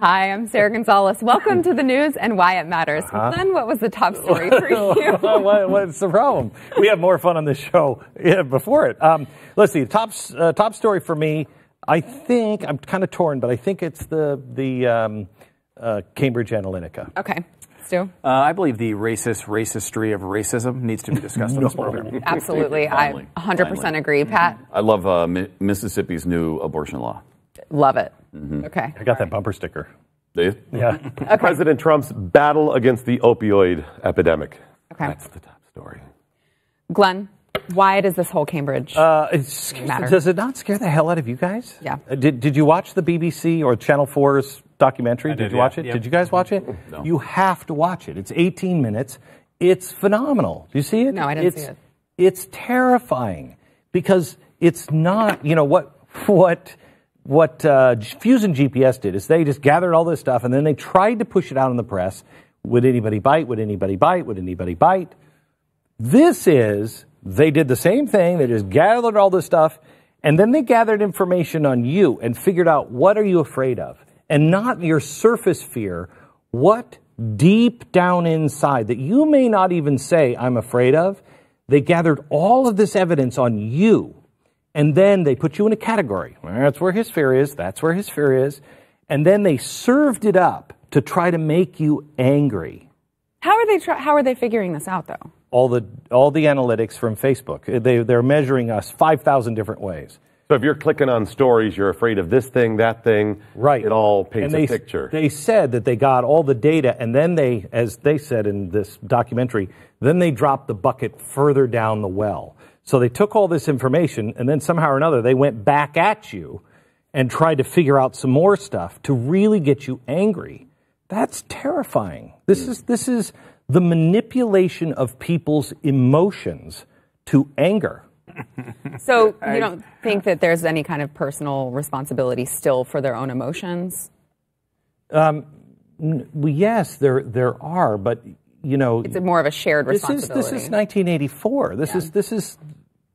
Hi, I'm Sarah Gonzalez. Welcome to the news and why it matters. Glenn, what was the top story for you? What's the problem? We have more fun on this show before it. Let's see. Top story for me. I think I'm kind of torn, but I think it's the Cambridge Analytica. Okay. Stu? I believe the racistry of racism needs to be discussed on this program. Absolutely. I 100% agree. Pat? I love Mississippi's new abortion law. Love it. Mm-hmm. Okay. I got that bumper sticker. Do you? Yeah. Okay. President Trump's battle against the opioid epidemic. Okay. That's the top story. Glenn, why does this whole Cambridge matter? Does it not scare the hell out of you guys? Yeah. Did you watch the BBC or Channel 4's documentary? Did you watch it? Yep. Did you guys watch it? No. You have to watch it. It's 18 minutes. It's phenomenal. Do you see it? No, I didn't see it. It's terrifying because it's not, what Fusion GPS did is they just gathered all this stuff and then they tried to push it out in the press. Would anybody bite? Would anybody bite? Would anybody bite? They did the same thing. They just gathered all this stuff and then they gathered information on you and figured out what are you afraid of and not your surface fear, what deep down inside that you may not even say I'm afraid of. They gathered all of this evidence on you. And then they put you in a category. That's where his fear is. That's where his fear is. And then they served it up to try to make you angry. How are they figuring this out, though? All the analytics from Facebook. They're measuring us 5,000 different ways. So if you're clicking on stories, you're afraid of this thing, that thing. Right. It all paints a picture. They said that they got all the data, and then they, as they said in this documentary, then they dropped the bucket further down the well. So they took all this information, and then somehow or another, they went back at you and tried to figure out some more stuff to really get you angry. That's terrifying. This is the manipulation of people's emotions to anger. So you don't think that there's any kind of personal responsibility still for their own emotions? Well, yes, there are, but it's more of a shared responsibility. This is 1984.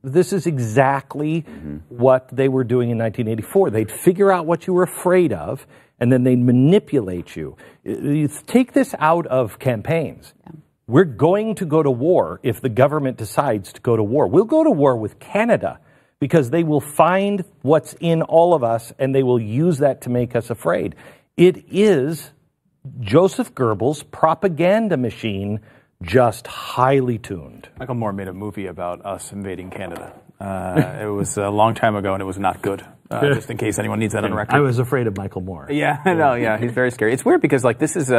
This is exactly what they were doing in 1984. They'd figure out what you were afraid of, and then they'd manipulate you. You take this out of campaigns. Yeah. We're going to go to war if the government decides to go to war. We'll go to war with Canada because they will find what's in all of us, and they will use that to make us afraid. It is Joseph Goebbels' propaganda machine, just highly tuned. Michael Moore made a movie about us invading Canada. It was a long time ago, and it was not good. Just in case anyone needs that on record. I was afraid of Michael Moore. Yeah, I know. Yeah, he's very scary. It's weird because this is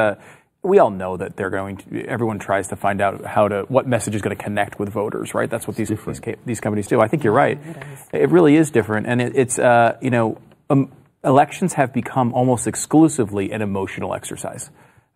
we all know that everyone tries to find out what message is going to connect with voters, right? That's what these companies do. I think you're right. It really is different, and it's elections have become almost exclusively an emotional exercise.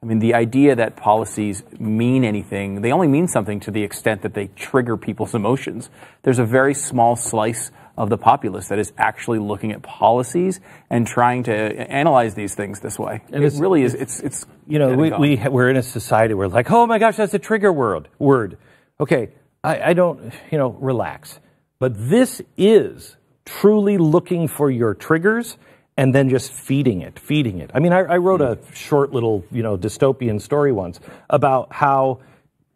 I mean, the idea that policies mean anything, they only mean something to the extent that they trigger people's emotions. There's a very small slice of the populace that is actually looking at policies and trying to analyze these things this way. And it really is, it's we're in a society where like, oh my gosh, that's a trigger word. Okay, I don't, relax. But this is truly looking for your triggers and then just feeding it. I mean, I wrote a short little, dystopian story once about how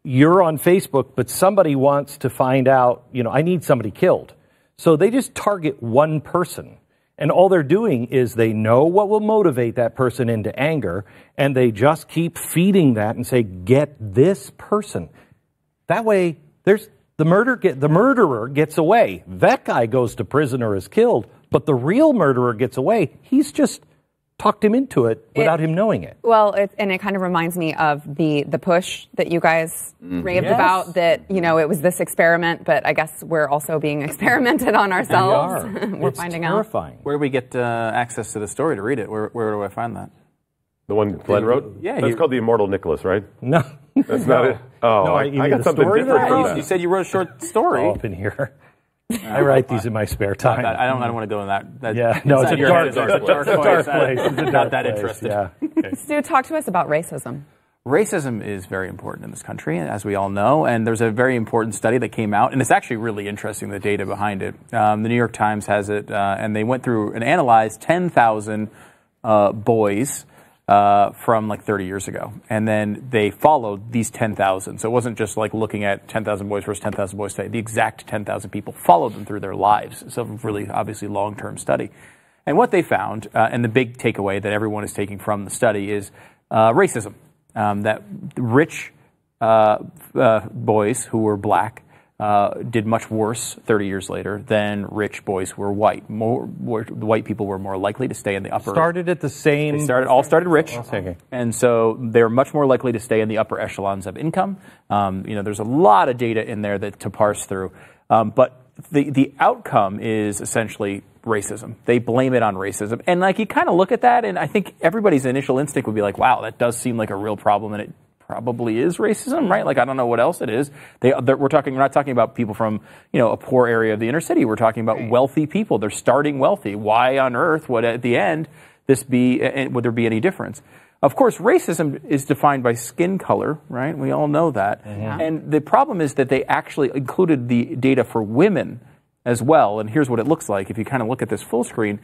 you're on Facebook, but somebody wants to find out, I need somebody killed. So they just target one person. And all they're doing is they know what will motivate that person into anger, and they just keep feeding that and say, get this person. That way, the murderer gets away. That guy goes to prison or is killed. But the real murderer gets away. He's just talked him into it without him knowing it. Well, and it kind of reminds me of the push that you guys raved about, that, it was this experiment, but I guess we're also being experimented on ourselves. We are. We're finding terrifying. Where do we get access to the story to read it? Where do I find that? The one Glenn wrote? Yeah. That's called The Immortal Nicholas, right? No. That's not it? Oh, No, I got something story different from that. You said you wrote a short story. Up in here. I write these in my spare time. I don't want to go in that. Yeah, no, it's a dark place. It's not that interesting. Yeah. Okay. Stu, talk to us about racism. Racism is very important in this country, as we all know, and there's a very important study that came out, and it's actually really interesting, the data behind it. The New York Times has it, and they went through and analyzed 10,000 boys from like 30 years ago. And then they followed these 10,000. So it wasn't just like looking at 10,000 boys versus 10,000 boys today. The exact 10,000 people followed them through their lives. So really, obviously, long-term study. And what they found, and the big takeaway that everyone is taking from the study is racism. That rich boys who were black did much worse 30 years later than rich boys who were white. White people were more likely to stay in the upper. Started at the same. All started rich, Okay. and so they're much more likely to stay in the upper echelons of income. There's a lot of data in there to parse through, but the outcome is essentially racism. They blame it on racism, and like you kind of look at that, and I think everybody's initial instinct would be like, "Wow, that does seem like a real problem," and it probably is racism, right? Like, I don't know what else it is. We're not talking about people from, a poor area of the inner city. We're talking about wealthy people. They're starting wealthy. Why on earth would at the end would there be any difference? Of course, racism is defined by skin color, right? We all know that. Mm-hmm. And the problem is that they actually included the data for women as well. And here's what it looks like. If you kind of look at this full screen,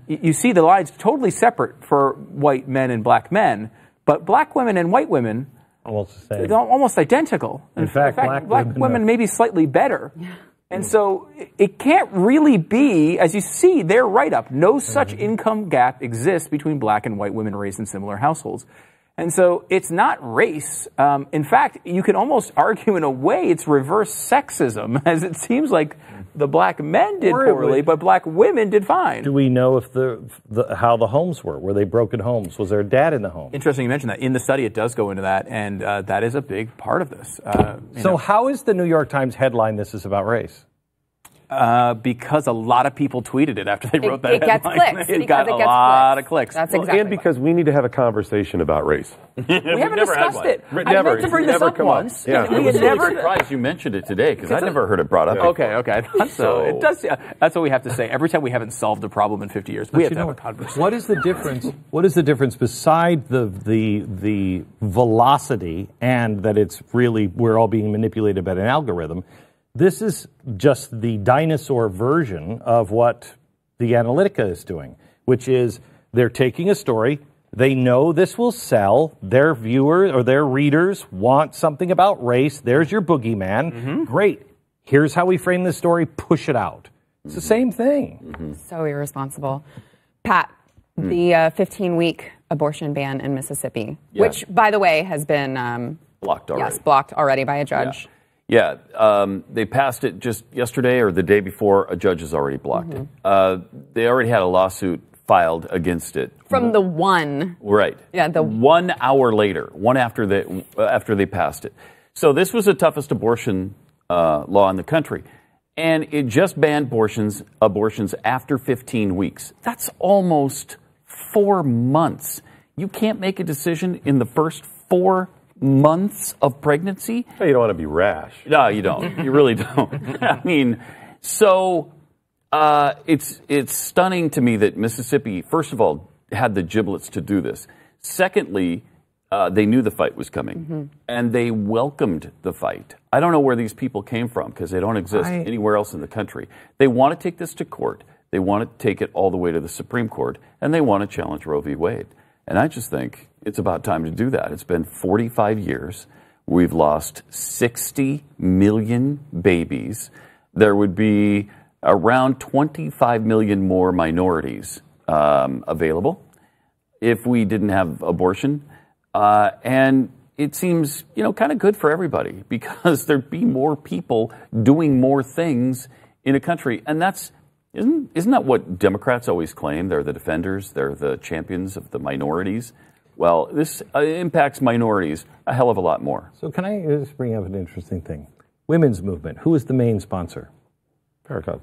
you see the lines totally separate for white men and black men. But black women and white women, almost the same. Almost identical. In fact, black women may be slightly better. Yeah. And so it can't really be, as you see, their write-up, no such income gap exists between black and white women raised in similar households. And so it's not race. In fact, you can almost argue in a way it's reverse sexism, as it seems like the black men did poorly, but black women did fine. Do we know if how the homes were? Were they broken homes? Was there a dad in the home? Interesting you mention that. In the study, it does go into that, and that is a big part of this. So how is the New York Times headline, "This is about race"? Because a lot of people tweeted it after they wrote that headline. Gets clicks. It got a lot of clicks. That's exactly and because we need to have a conversation about race. We haven't discussed it. Never. I meant to bring this up once. Yeah. We had never. Surprised you mentioned it today because I never heard it brought up. Okay. I thought so. It does. That's what we have to say. Every time we haven't solved a problem in 50 years, we have to have a conversation. What is the difference? What is the difference beside the velocity and that it's really we're all being manipulated by an algorithm? This is just the dinosaur version of what the Analytica is doing, which is they're taking a story. They know this will sell. Their viewers or their readers want something about race. There's your boogeyman. Mm-hmm. Great. Here's how we frame this story. Push it out. It's the same thing. Mm-hmm. So irresponsible. Pat, the 15-week abortion ban in Mississippi, which, by the way, has been blocked already. Yes, blocked already by a judge. Yeah, they passed it just yesterday or the day before. A judge has already blocked it. They already had a lawsuit filed against it. From the one. Right. Yeah, the 1 hour later, after they passed it. So this was the toughest abortion law in the country. And it just banned abortions after 15 weeks. That's almost 4 months. You can't make a decision in the first 4 months of pregnancy. You don't want to be rash. No, you don't. You really don't. I mean, so it's stunning to me that Mississippi, first of all, had the giblets to do this. Secondly, they knew the fight was coming, and they welcomed the fight. I don't know where these people came from because they don't exist anywhere else in the country. They want to take this to court. They want to take it all the way to the Supreme Court, and they want to challenge Roe v. Wade. And I just think it's about time to do that. It's been 45 years. We've lost 60 million babies. There would be around 25 million more minorities available if we didn't have abortion. And it seems, kind of good for everybody because there'd be more people doing more things in a country. And isn't that what Democrats always claim? They're the defenders. They're the champions of the minorities. Well, this impacts minorities a hell of a lot more. So can I just bring up an interesting thing? Women's movement. Who is the main sponsor? Paracon.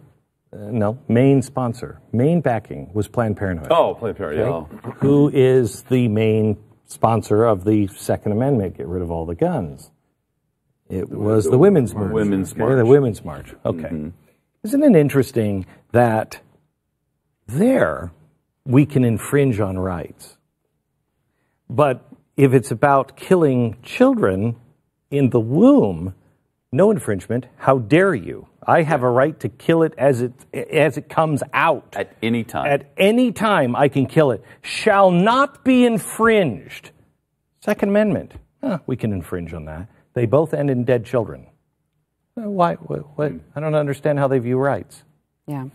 No, main sponsor. Main backing was Planned Parenthood. Oh, Planned Parenthood. Okay? Who is the main sponsor of the Second Amendment? Get rid of all the guns. It was the Women's March. Women's March. The Women's March. Okay. Mm-hmm. Isn't it interesting that there we can infringe on rights? But if it's about killing children in the womb, No infringement. How dare you? I have a right to kill it as it comes out. At any time. At any time I can kill it. Shall not be infringed. Second Amendment. We can infringe on that. They both end in dead children. Why? What? I don't understand how they view rights. Yeah.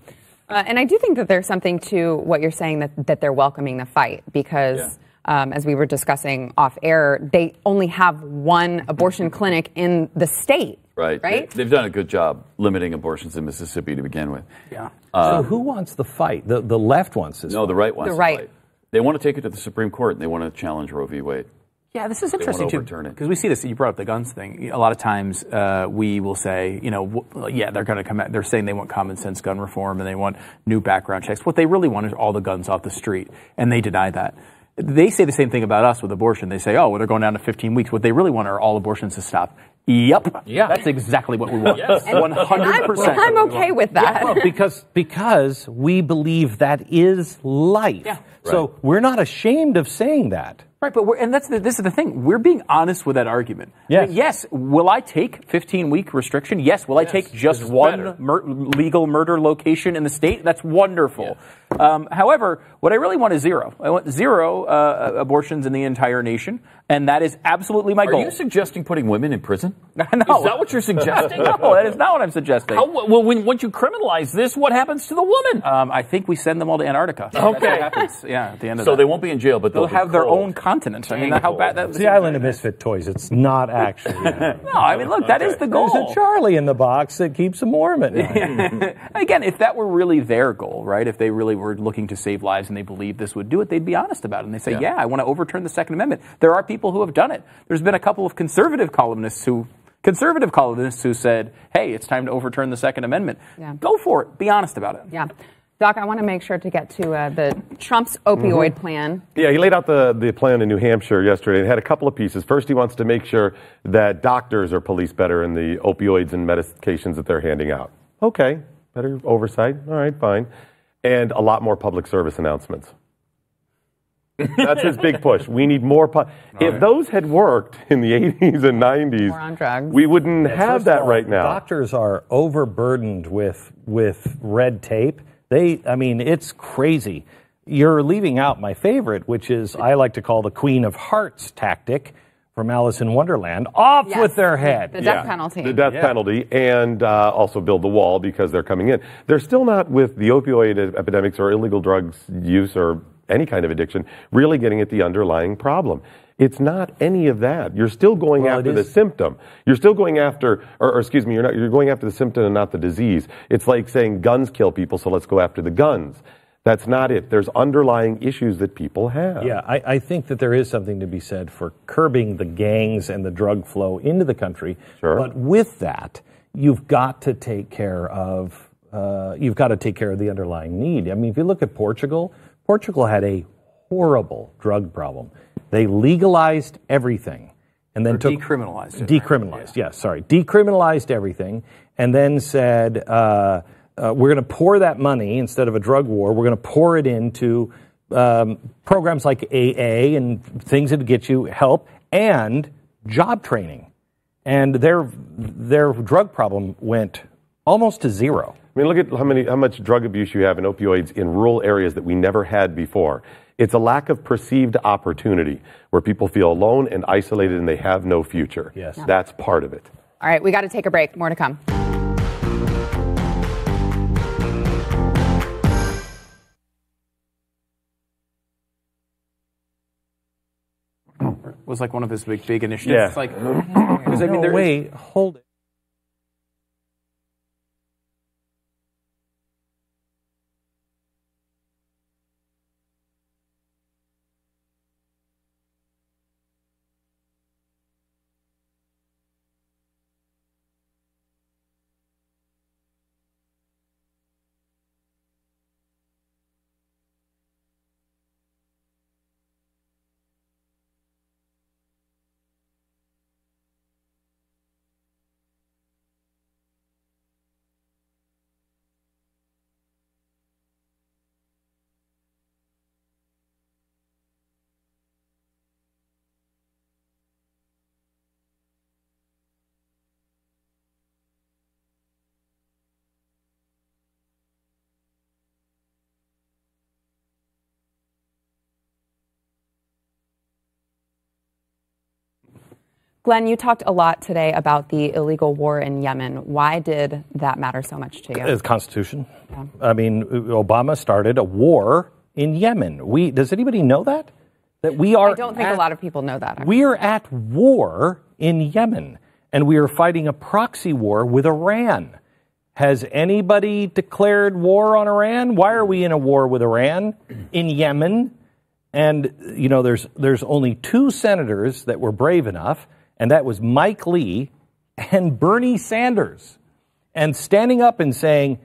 And I do think that there's something to what you're saying that they're welcoming the fight because, as we were discussing off air, they only have one abortion clinic in the state. Right. They've done a good job limiting abortions in Mississippi to begin with. Yeah. So who wants the fight? The left wants this. No, the right wants the the right. fight. They want to take it to the Supreme Court and they want to challenge Roe v. Wade. Yeah, this is interesting too, overturn it. because we see this. You brought up the guns thing. A lot of times we will say, they're going to come out. They're saying they want common sense gun reform and they want new background checks. What they really want is all the guns off the street, and they deny that. They say the same thing about us with abortion. They say, they're going down to 15 weeks. What they really want are all abortions to stop. Yep. Yeah. That's exactly what we want. Yes. 100%. I'm okay with that. Well, because we believe that is life. Yeah. So we're not ashamed of saying that. Right, but this is the thing. We're being honest with that argument. Yes. I mean, yes, will I take 15-week restriction? Yes. Will I take just one legal murder location in the state? That's wonderful. Yeah. However, what I really want is zero. I want zero abortions in the entire nation, and that is absolutely my goal. Are you suggesting putting women in prison? No. Is that what you're suggesting? No, that is not what I'm suggesting. Once you criminalize this, what happens to the woman? I think we send them all to Antarctica. Okay. That's what happens. Yeah, at the end of So that. they won't be in jail, but They'll have their cold. own continent. I mean, how bad that It's the island of misfit toys. It's not actually. No, I mean, look, that is the goal. There's a Charlie in the box that keeps them warm at night. Again, if that were really their goal, right? If they really were looking to save lives and they believed this would do it, they'd be honest about it. And they say, I want to overturn the Second Amendment. There are people who have done it. There's been a couple of conservative columnists who said, hey, it's time to overturn the Second Amendment. Yeah. Go for it. Be honest about it. Yeah. Doc, I want to make sure to get to the Trump's opioid plan. Yeah, he laid out the plan in New Hampshire yesterday. It had a couple of pieces. First, he wants to make sure that doctors are policed better in the opioids and medications that they're handing out. Okay, better oversight. All right, fine. And a lot more public service announcements. That's his big push. We need more. If those had worked in the 80s and 90s, More on drugs. we wouldn't have that right now. Doctors are overburdened with red tape. It's crazy. You're leaving out my favorite, which is I like to call the Queen of Hearts tactic from Alice in Wonderland. Off with their head. The death penalty. The death penalty, and also build the wall because they're coming in. They're still not with the opioid epidemics or illegal drugs use or any kind of addiction really getting at the underlying problem. It's not any of that. You're still going after the symptom. You're still going after, you're going after the symptom and not the disease. It's like saying guns kill people, so let's go after the guns. That's not it. There's underlying issues that people have. Yeah, I think that there is something to be said for curbing the gangs and the drug flow into the country. Sure. But with that, you've got to take care of the underlying need. I mean, if you look at Portugal had a horrible drug problem. They legalized everything and then decriminalized it. Decriminalized everything and then said, we're going to pour that money instead of a drug war. We're going to pour it into programs like AA and things that get you help and job training. And their drug problem went almost to zero. I mean, look at how much drug abuse you have in opioids in rural areas that we never had before. It's a lack of perceived opportunity where people feel alone and isolated and they have no future. Yes. That's part of it. All right, we got to take a break. More to come. Was like one of his big initiatives. Yeah. It's like, because I mean, wait, hold it. Glenn, you talked a lot today about the illegal war in Yemen. Why did that matter so much to you? The Constitution. Yeah. I mean, Obama started a war in Yemen. Does anybody know that? That we are. I don't think a lot of people know that. Actually. We are at war in Yemen, and we are fighting a proxy war with Iran. Has anybody declared war on Iran? Why are we in a war with Iran in Yemen? And, you know, there's only 2 senators that were brave enough, and that was Mike Lee and Bernie Sanders. And standing up and saying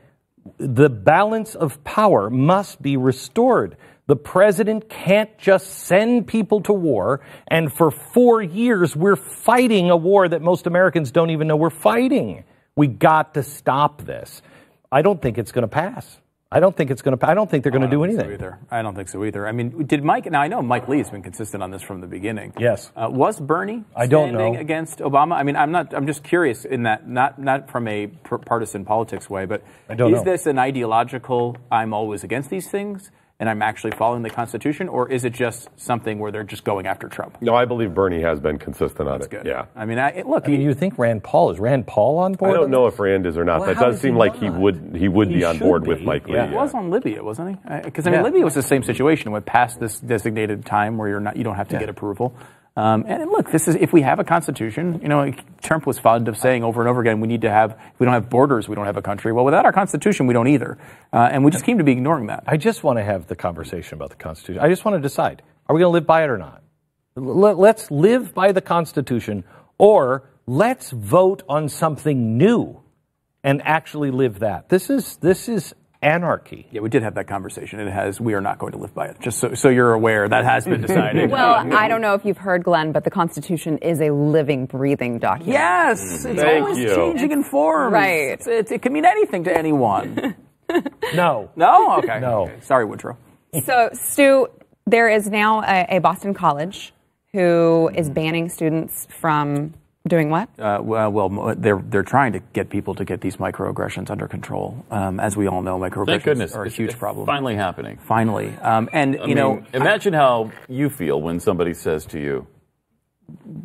the balance of power must be restored. The president can't just send people to war, and for 4 years we're fighting a war that most Americans don't even know we're fighting. We got to stop this. I don't think it's going to pass. I don't think they're going to do anything. I don't think so either. I mean, did Mike? Now I know Mike Lee's been consistent on this from the beginning. Yes. Was Bernie standing against Obama? I mean, I'm just curious in that, not from a partisan politics way, but is this an ideological? I'm always against these things, and I'm actually following the Constitution, or is it just something where they're just going after Trump? No, I believe Bernie has been consistent on That's it. Good. Yeah. I mean, look. You think Rand Paul is Rand Paul on board? I don't know if Rand is or not. That does seem like he would be on board with Mike Lee. He was on Libya, wasn't he? Because I mean, Libya was the same situation. It went past this designated time where you don't have to get approval. And look, this is if we have a constitution. You know, Trump was fond of saying over and over again, we don't have borders, we don't have a country. Well, without our constitution, we don't either. And we just seem to be ignoring that. I just want to have the conversation about the Constitution. I just want to decide: are we going to live by it or not? Let's live by the Constitution, or let's vote on something new and actually live that. This is anarchy. Yeah, we did have that conversation. We are not going to live by it. Just so you're aware, that has been decided. Well, I don't know if you've heard, Glenn, but the Constitution is a living, breathing document. Yes, it's always changing in form. Right. It can mean anything to anyone. No. No? Okay. No. Okay. Sorry, Woodrow. So, Stu, there is now a Boston college who is banning students from doing what? Well, they're trying to get people to get these microaggressions under control. As we all know, microaggressions are a huge problem. Finally happening. Finally. Imagine how you feel when somebody says to you,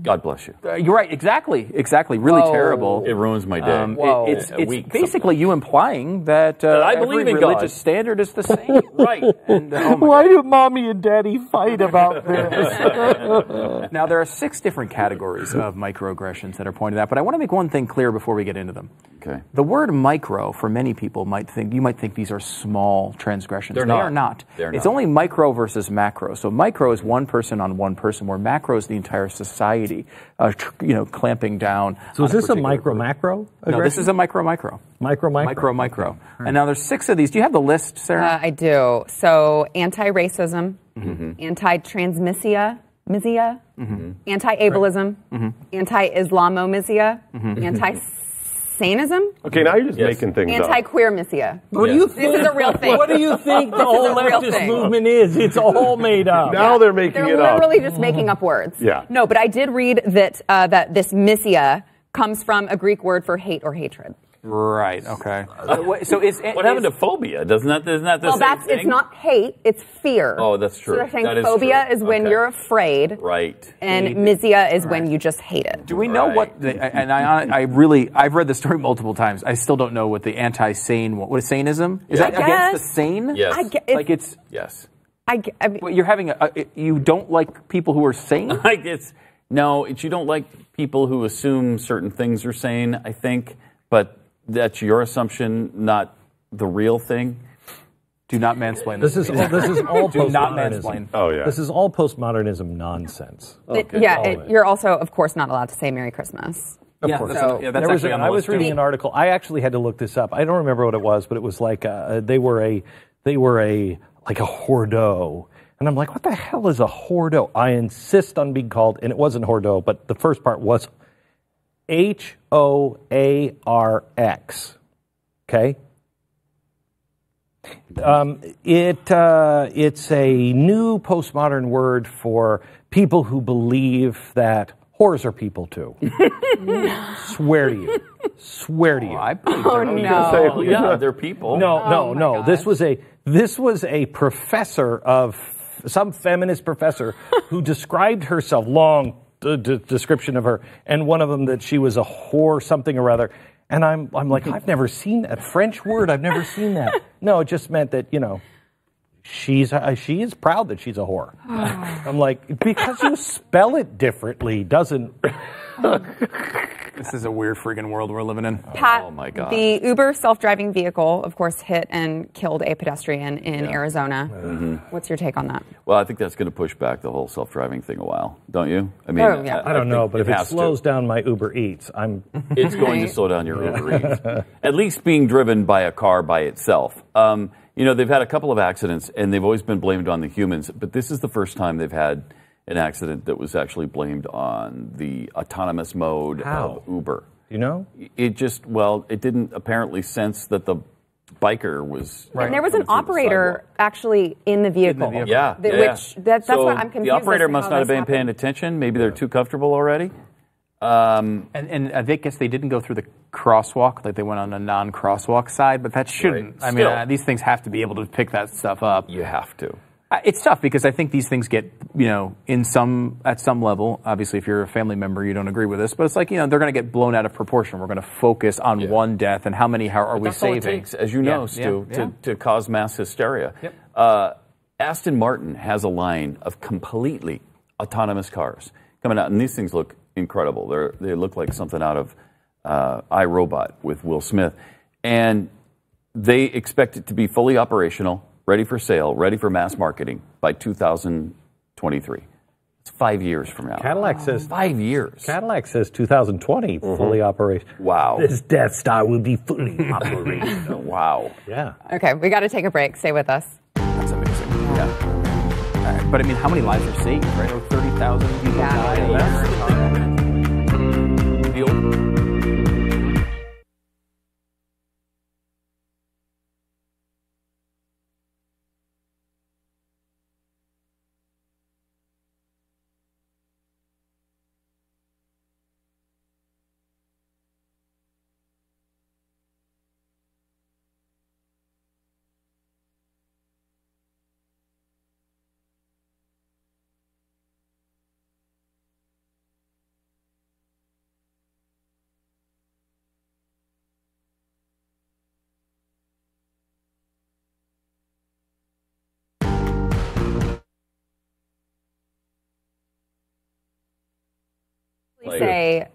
God bless you. You're right. Exactly. Really terrible. It ruins my day. It's basically you implying that I believe in religious God. standard is the same. Right. And, Why do Mommy and Daddy fight about this? Now, there are 6 different categories of microaggressions that are pointed out, but I want to make one thing clear before we get into them. Okay. The word micro, for many people, you might think these are small transgressions. They are not. It's only micro versus macro. So micro is one person on one person, where macro is the entire society, clamping down. So is this a micro-macro aggression? No, this is a micro-micro. Micro-macro. And now there's 6 of these. Do you have the list, Sarah? I do. So anti-racism, anti-transmisia, anti-ableism, anti-Islamomisia, anti-sanism. Okay, now you're just making things up. Anti-queer-misia. What do you think? This is a real thing. What do you think the whole leftist movement is? It's all made up. Now they're making it up. They're literally just making up words. Yeah. No, but I did read that that this misia comes from a Greek word for hate or hatred. Right. Okay. So what happened to phobia? Isn't that the same thing? It's not hate, it's feer. Oh, that's true. So they're saying That is phobia true. is when you're afraid. Right. And misia is when you just hate it. Do we know what? I've read the story multiple times. I still don't know what the anti-sane. What is sanism? Is that against the sane? Yes. Yes. I mean, You're having you don't like people who are sane? You don't like people who assume certain things are sane, I think, but that's your assumption, not the real thing. Do not mansplain this. This is all Do not postmodernism. mansplain. Oh, yeah. This is all postmodernism nonsense. you're also, of course, not allowed to say Merry Christmas. Of course. I was reading an article. I actually had to look this up. I don't remember what it was, but it was like they were a hordeau. And I'm like, what the hell is a hordeau? I insist on being called, and it wasn't hordeau, but the first part was HOARX. Okay? It's a new postmodern word for people who believe that whores are people too. Swear to you. I believe no. Yeah, they're people. No. This was a professor of some feminist professor who described herself description of her, and one of them that she was a whore, something or other. And I'm like, I've never seen that French word. I've never seen that. No, it just meant that, she is proud that she's a whore. I'm like, because you spell it differently doesn't. This is a weird freaking world we're living in. Pat, oh my God. The Uber self-driving vehicle, of course, hit and killed a pedestrian in Arizona. What's your take on that? Well, I think that's going to push back the whole self-driving thing a while, don't you? I mean, I don't know, but if it slows down my Uber Eats, it's going to slow down your Uber Eats. At least being driven by a car by itself. They've had a couple of accidents, and they've always been blamed on the humans, but this is the first time they've had an accident that was actually blamed on the autonomous mode of Uber. You know? It didn't apparently sense that the biker was... Right. And there was an operator actually in the vehicle. Yeah. That's what I'm confused. The operator must not have been paying attention. Maybe they're too comfortable already. And I guess they didn't go through the crosswalk, like they went on a non-crosswalk side, but that shouldn't. Right. I mean, these things have to be able to pick that stuff up. You have to. It's tough because I think these things get, at some level, obviously if you're a family member, you don't agree with this, but it's like, they're going to get blown out of proportion. We're going to focus on one death and how many are we saving. That's all it takes, as you know, Stu, to cause mass hysteria. Yep. Aston Martin has a line of completely autonomous cars coming out, and these things look incredible. They look like something out of iRobot with Will Smith. And they expect it to be fully operational, ready for sale, ready for mass marketing by 2023. It's 5 years from now. Cadillac says 5 years. Cadillac says 2020, fully operational. Wow. This Death Star will be fully operational. Wow. Yeah. Okay, we got to take a break. Stay with us. That's amazing. Yeah. But I mean, how many lives are saved, right? 30,000 people die a year. Say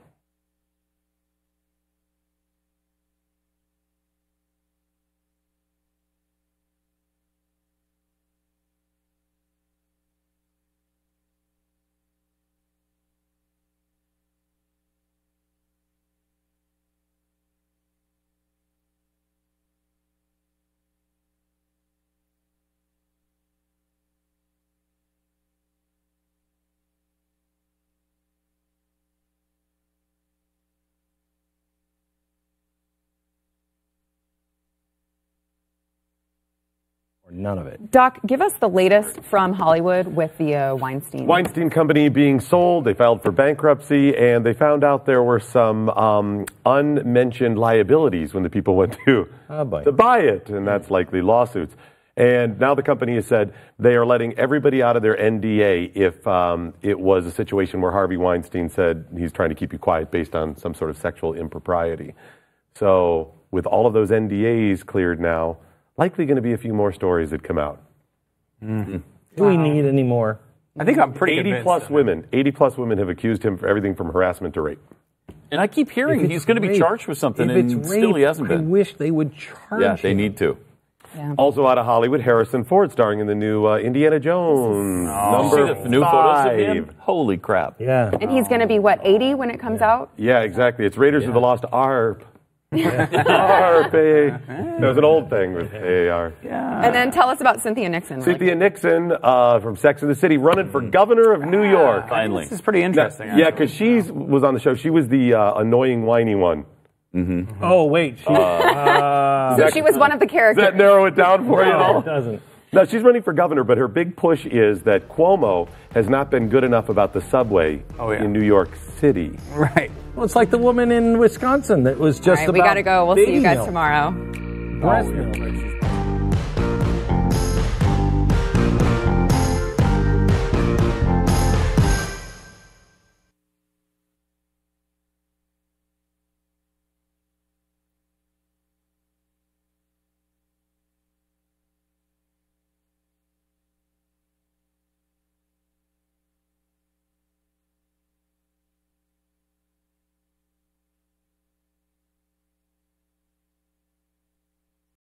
None of it. Doc, give us the latest from Hollywood with the Weinstein. Weinstein Company being sold. They filed for bankruptcy, and they found out there were some unmentioned liabilities when the people went to buy it, and that's likely lawsuits. And now the company has said they are letting everybody out of their NDA if it was a situation where Harvey Weinstein said he's trying to keep you quiet based on some sort of sexual impropriety. So with all of those NDAs cleared now, likely going to be a few more stories that come out. Mm-hmm. Do we need any more? I think I'm pretty 80 plus women. 80 plus women have accused him for everything from harassment to rape. And I keep hearing he's going to be charged with something, and still he hasn't been. I wish they would charge him. Yeah, they need to. Yeah. Also out of Hollywood, Harrison Ford starring in the new Indiana Jones. Number See the new photos of him? Holy crap. Yeah. And he's going to be, 80 when it comes out? Yeah, exactly. It's Raiders of the Lost Ark. ARP. That was an old thing with AAR. Yeah. And then tell us about Cynthia Nixon. Cynthia Nixon from Sex and the City running for governor of New York. Finally. This is pretty interesting. Yeah, because she was on the show. She was the annoying, whiny one. Mm-hmm. Oh, wait. So she was one of the characters. Does that narrow it down for you? No, it doesn't. No, she's running for governor, but her big push is that Cuomo has not been good enough about the subway in New York City. Right. Well, it's like the woman in Wisconsin that was just All right, we got to go. We'll see you guys tomorrow. Breast milk.